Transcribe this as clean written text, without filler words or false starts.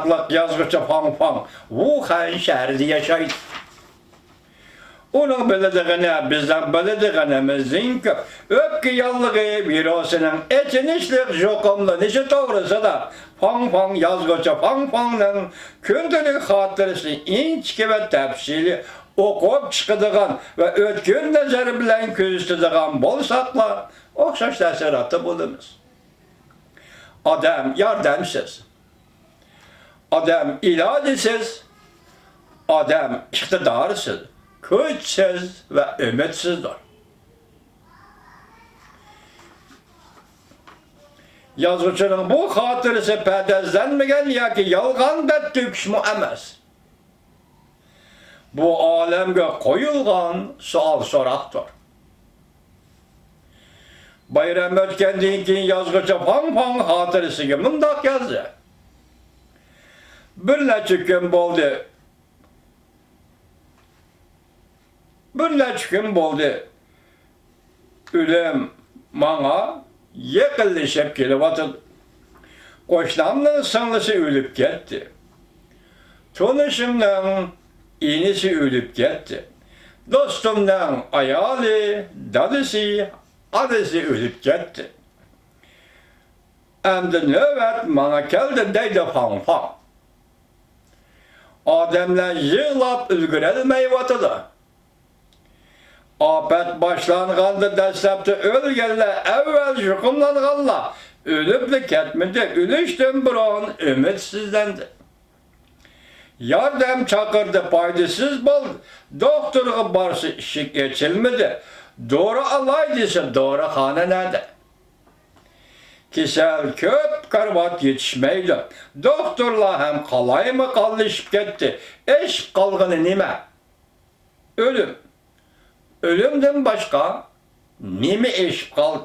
saklık yazgıcı Fang Fang Wuhan şehrinde yaşaydı. Onun bildiğine bizden bildiğimizin ki öpkü yallığı virüsünün etinişlik jokumlu nişi doğrusu da Fang Fang yazgıcı Fang Fang'ın kündülük hatırısı inçki ve tepsili okup çıkıdığın ve ötkün nezeri bilen küzdüğün bolsakla okşaş təsiratı bulunuz. Adam yardımsız, adam ilacısız, adam iktidarsız, güçsüz ve ümitsizdir. Yazıcının bu hatırısı perdezlenmegen ya ki yalgan da tüküşmü emez. Bu alemge koyulgan sual soraktır. Bayram ötkendiğin ki yazgıcı Fang Fang hatırısı ki mındak yazdı. Bir neçik gün boldu. Ölüm bana yekilişip kelivatıdı. Koşlamın sınlısı ölüp gitti. Tanışımdan iğnisi ölüp gitti. Dostumdan ayalı, dadısı, adısı ölüp gitti. Emdi nöbet bana geldi deydi Fang Fang. Ademler yığılap ülgürelmeyi vatıdı. Afet başlanğandı dəstəbdi ölgənlər əvvəl yuxumlanğanlar ölübdü ketmedi ölüşdün buran ümitsizlendi. Yardım çakırdı faydasız bol doktoru barsı işi geçilmedi. Doğru alaydıysa doğru hanelerde. Kisel köp karvat yetişmeydi. Doktorlar hem kalay mı kalışıp gitti. Eş kalgını nime? Ölüm. Ölümden başka nemi eş kal